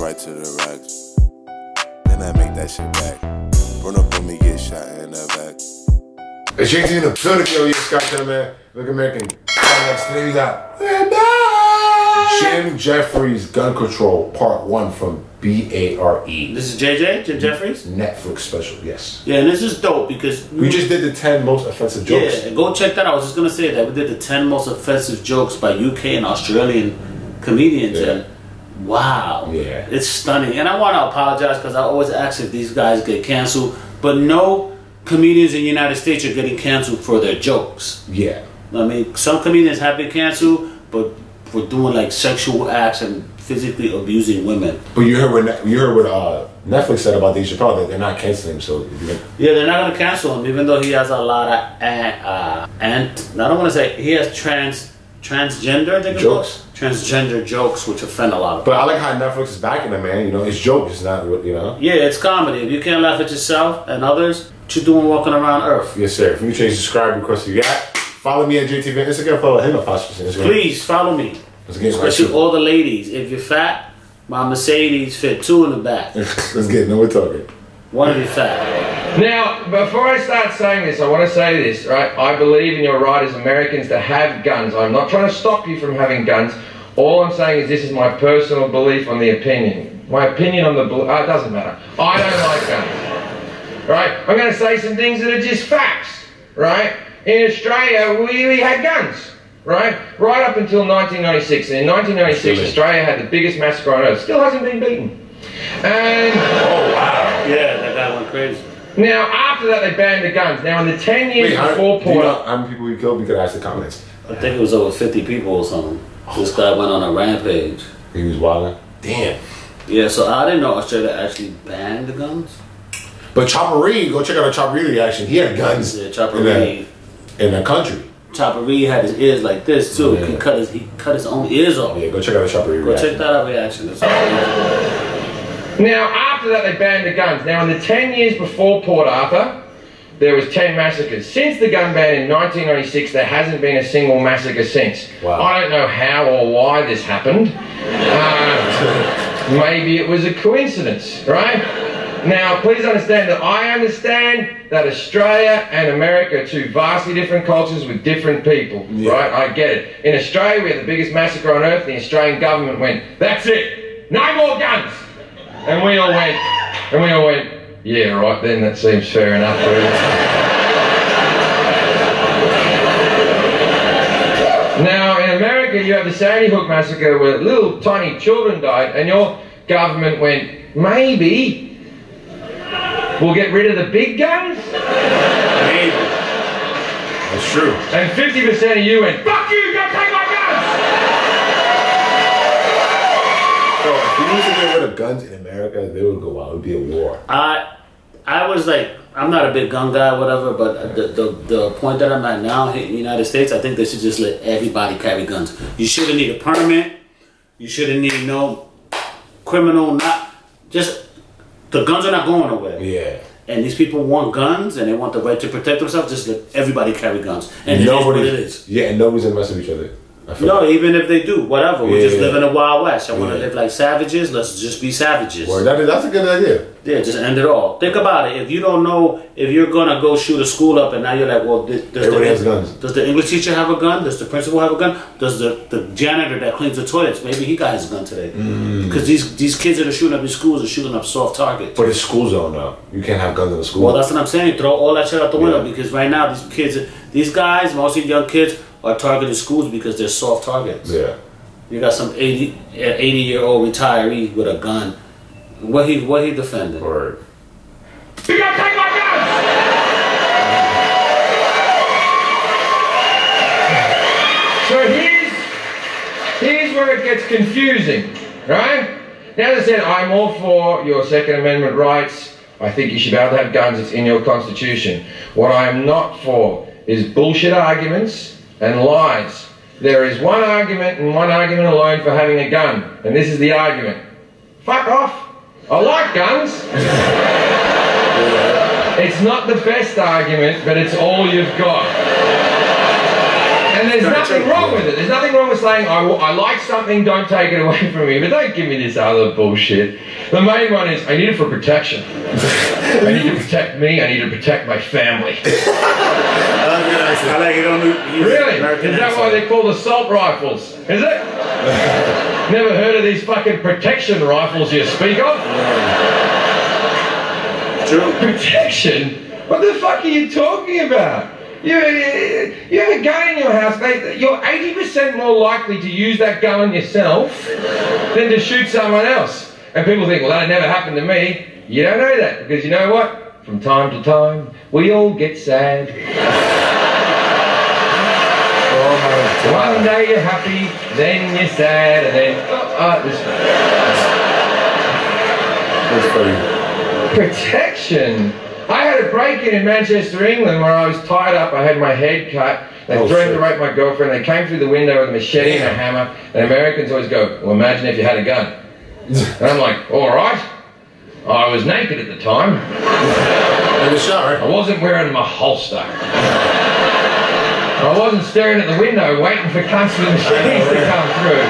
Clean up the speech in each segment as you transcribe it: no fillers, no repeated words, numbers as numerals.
right to the racks. Then I make that shit back. Run up on me, get shot in the back. It's JT in the building, yo, you're Scott man. Look American. Next today we got Jim Jeffries Gun Control Part 1 from BARE. This is JJ, Jim Jeffries? Netflix special, yes. Yeah, and this is dope because we just did the 10 most offensive jokes. Yeah, go check that out. I was just gonna say that we did the 10 most offensive jokes by UK and Australian comedians, and wow, it's stunning. And I want to apologize because I always ask if these guys get canceled, but no comedians in the United States are getting canceled for their jokes. Yeah, I mean, some comedians have been canceled, but for doing like sexual acts and physically abusing women. But you heard what Netflix said about Dave Chappelle, that they're not canceling him. So yeah, they're not gonna cancel him, even though he has a lot of I don't want to say he has transgender, I think jokes, transgender jokes, which offend a lot of people. But I like how Netflix is backing him, man. You know, it's jokes, it's not, you know. Yeah, it's comedy. If you can't laugh at yourself and others, what you doing walking around Earth? Yes, sir. If you change subscribe, request you got. Follow me at JTV on Instagram. Follow him at Instagram. Please follow me. Let's get especially all the ladies. If you're fat, my Mercedes fit 2 in the back. Let's get no, we're talking. One of you fat. Now, before I start saying this, I want to say this, right? I believe in your right as Americans to have guns. I'm not trying to stop you from having guns. All I'm saying is this is my personal belief on the opinion. My opinion on the it doesn't matter. I don't like guns. Right? I'm going to say some things that are just facts. Right? In Australia, we had guns. Right? Right up until 1996. And in 1996, Australia had the biggest massacre on earth. Still hasn't been beaten. And oh wow. Yeah, that guy went crazy. Now, after that, they banned the guns. Now, in the 10 years before Porter... Do you know how many people we killed? We could ask the comments. I think it was over 50 people or something. This guy went on a rampage. He was wilding? Damn. Yeah, so I didn't know Australia actually banned the guns. But Chopper Reed, go check out a Chopper Reed reaction. He had guns in the country. Chopper Reed had his ears like this too. Yeah. He cut his own ears off. Yeah, go check out a Chopper Reed reaction. Go check that out reaction. Now, after that, they banned the guns. Now, in the 10 years before Port Arthur, there was 10 massacres. Since the gun ban in 1996, there hasn't been a single massacre since. Wow. I don't know how or why this happened. Maybe it was a coincidence, right? Now, please understand that I understand that Australia and America are two vastly different cultures with different people, right? I get it. In Australia, we had the biggest massacre on earth. The Australian government went, that's it, no more guns. And we all went, yeah, right then, that seems fair enough. Now, in America, you have the Sandy Hook massacre where little tiny children died, and your government went, maybe we'll get rid of the big guns? Maybe. That's true. And 50% of you went, fuck you, don't take my guns! So, if we used to get rid of guns in America, they would go out. It would be a war. I was like, I'm not a big gun guy, whatever, but the point that I'm at now in the United States, I think they should just let everybody carry guns. You shouldn't need a permit. You shouldn't need no criminal, the guns are not going nowhere. Yeah. And these people want guns and they want the right to protect themselves. Just let everybody carry guns. And nobody, it is. Yeah, and nobody's gonna mess with each other. No, even if they do, whatever. We just live in a Wild West. I want to live like savages. Let's just be savages. Well, that's a good idea. Yeah, just end it all. Think about it. If you don't know if you're gonna go shoot a school up, and now you're like, well, everybody has guns. Does the English teacher have a gun? Does the principal have a gun? Does the janitor that cleans the toilets, maybe he got his gun today? Because these kids that are shooting up in schools are shooting up soft targets. But it's school zone now. You can't have guns in the school. Well, that's what I'm saying. Throw all that shit out the window because right now these guys, mostly young kids, are targeting schools because they're soft targets. Yeah. You got some 80-year-old retiree with a gun. What he defending? Right. You gotta take my guns! So here's where it gets confusing, right? Now, as I said, I'm all for your Second Amendment rights. I think you should be able to have guns. It's in your Constitution. What I am not for is bullshit arguments and lies. There is one argument and one argument alone for having a gun, and this is the argument. Fuck off. I like guns. It's not the best argument, but it's all you've got. And And there's nothing wrong with it. There's nothing wrong with saying, I like something, don't take it away from me. But don't give me this other bullshit. The main one is, I need it for protection. I need to protect me, I need to protect my family. I like it on the really? Is that why they're called assault rifles? Is it? Never heard of these fucking protection rifles you speak of? True. Protection? What the fuck are you talking about? You have a gun in your house, mate. You're 80% more likely to use that gun on yourself than to shoot someone else. And people think, well, that never happened to me. You don't know that, because you know what? From time to time, we all get sad. One day you're happy, then you're sad, and then... Protection? I had a break-in Manchester, England, where I was tied up. I had my head cut. They threatened to rape my girlfriend. They came through the window with a machete and a hammer. And Americans always go, well, imagine if you had a gun. And I'm like, all right. I was naked at the time. In the shower? I wasn't wearing my holster. I wasn't staring at the window waiting for cunts with machetes to come through.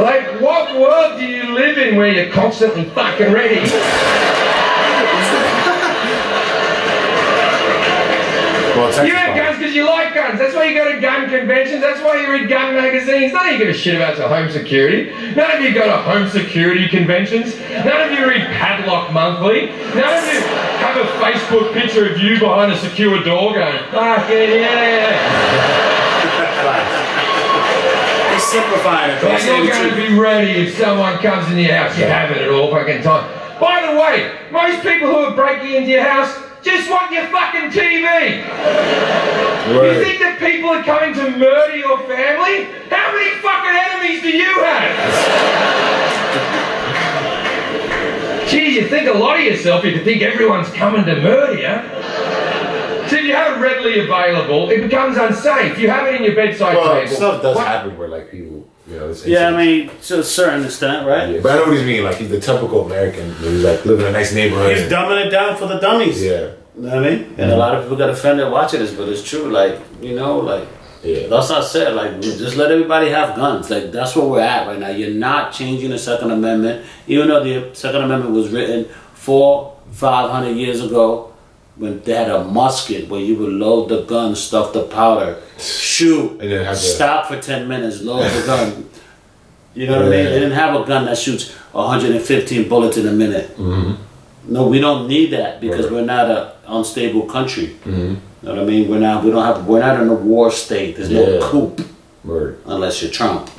Like, what world do you live in where you're constantly fucking ready? You have guns because you like guns. That's why you go to gun conventions. That's why you read gun magazines. None of you give a shit about home security. None of you go to home security conventions. None of you read Padlock Monthly. None of you have a Facebook picture of you behind a secure door going, fuck it, yeah. They're simplifying it. Like you're going to be ready if someone comes in your house. You have it at all fucking time. By the way, most people who are breaking into your house just want your fucking TV. Right. You think that people are coming to murder your family? How many fucking enemies do you have? Geez, you think a lot of yourself if you think everyone's coming to murder you. So if you have it readily available, it becomes unsafe. You have it in your bedside table. Stuff does happen where like people, you know. Yeah, I mean, to a certain extent, right? Yeah, but I know what he's mean. Like he's the typical American. He's like living in a nice neighborhood. He's dumbing it down for the dummies. Yeah. You know what I mean? And a lot of people got offended watching this, but it's true. Like, you know, like, that's not said. Like, just let everybody have guns. Like, that's where we're at right now. You're not changing the Second Amendment, even though the Second Amendment was written 400-500 years ago. When they had a musket where you would load the gun, stuff the powder, shoot, and then stop for 10 minutes, load the gun. You know what I mean? They didn't have a gun that shoots 115 bullets in a minute. No, we don't need that because we're not an unstable country. You know what I mean? We're not in a war state. There's no coup unless you're Trump.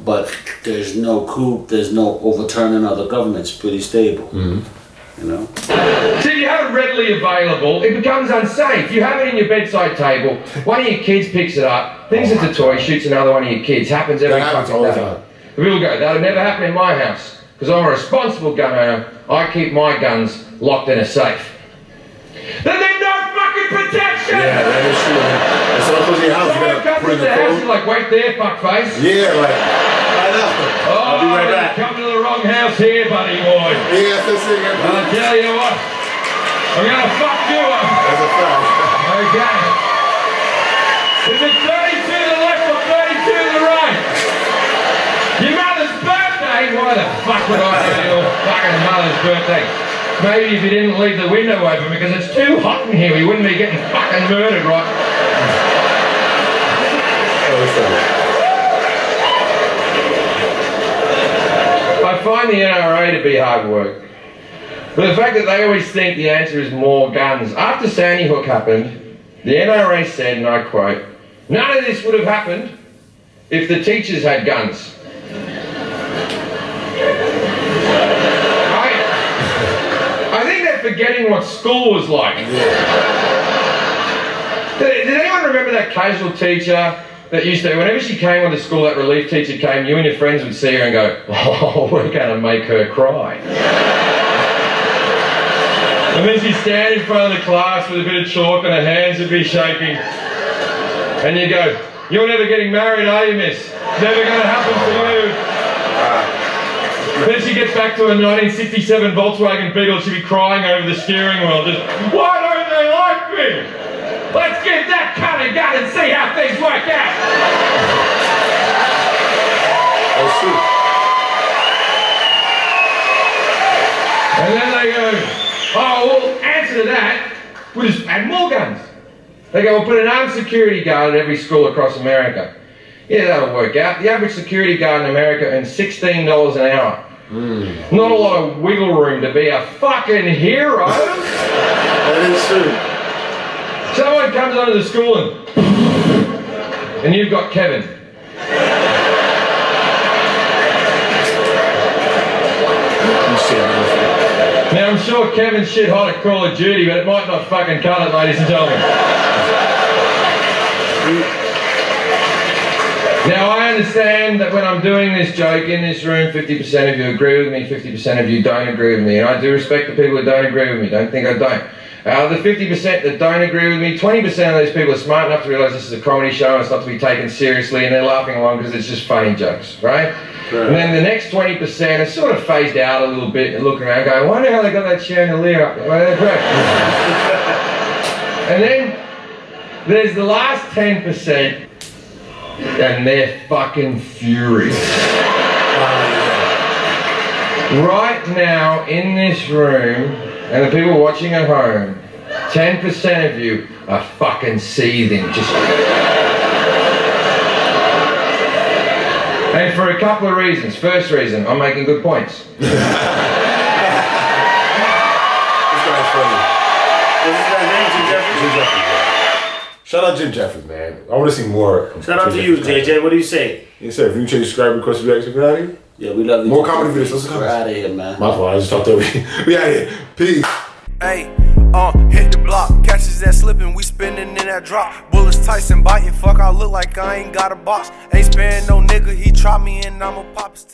But there's no coup. There's no overturning of the government. It's pretty stable. You know? So if you have it readily available, it becomes unsafe. You have it in your bedside table, one of your kids picks it up, thinks it's a toy, shoots another one of your kids. Happens every fucking day. People go, that'll never happen in my house, because I'm a responsible gun owner. I keep my guns locked in a safe. Then there's no fucking protection! Yeah, that is true. And so close to your house, you gotta put in the house and like, wait there, fuckface. Yeah, like, I know. I'll be right back. Come to the wrong house here, buddy boy. Yeah, that's it. I'll tell you what, I'm gonna fuck you up. That's a fact. Okay. Is it 32 to the left or 32 to the right? Your mother's birthday? Why the fuck would I do your fucking mother's birthday? Maybe if you didn't leave the window open because it's too hot in here, we wouldn't be getting fucking murdered, right? I find the NRA to be hard work. But the fact that they always think the answer is more guns. After Sandy Hook happened, the NRA said, and I quote, "None of this would have happened if the teachers had guns." I think they're forgetting what school was like. Did anyone remember that casual teacher that used to, whenever she came onto school, that relief teacher came, you and your friends would see her and go, oh, we're going to make her cry. And then she'd stand in front of the class with a bit of chalk and her hands would be shaking. And you go, you're never getting married, are you, miss? It's never going to happen for you. Then she gets back to a 1967 Volkswagen Beetle, she'd be crying over the steering wheel, just, why don't they like me? Let's give that cunt a gun and see how things work out. That's true. And then they go, oh, well, answer to that, we'll just add more guns. They go, we'll put an armed security guard at every school across America. Yeah, that'll work out. The average security guard in America earns $16 an hour. Not a lot of wiggle room to be a fucking hero. That is true. Someone comes onto the school and you've got Kevin. Now I'm sure Kevin's shit hot at Call of Duty, but it might not fucking cut it, ladies and gentlemen. Now I understand that when I'm doing this joke in this room, 50% of you agree with me, 50% of you don't agree with me, and I do respect the people that don't agree with me, don't think I don't. The 50% that don't agree with me, 20% of those people are smart enough to realise this is a comedy show and it's not to be taken seriously, and they're laughing along because it's just funny jokes, right? And then the next 20% are sort of phased out a little bit and looking around going, I wonder how they got that chandelier up there. And then there's the last 10%, and they're fucking furious. Right now in this room, and the people watching at home, 10% of you are fucking seething. And for a couple of reasons. First reason, I'm making good points. This guy's funny. What's his name? Jim Jeffries? Jim Jeffries, yeah. Shout out Jim Jeffries, man. I want to see more. Shout out to you, JJ. What do you say? Yes, sir. If you change, subscribe, request, reaction, get out of here. Yeah, we love you. More comedy videos. Let's go. We're out of here, man. My fault. I just talked over you. We out of here. Peace. Hey, hit the block, catches that slipping, we spinning in that drop. Bullets Tyson biting, fuck, I look like I ain't got a box. Ain't sparing no nigga, he try me and I'ma pop his top.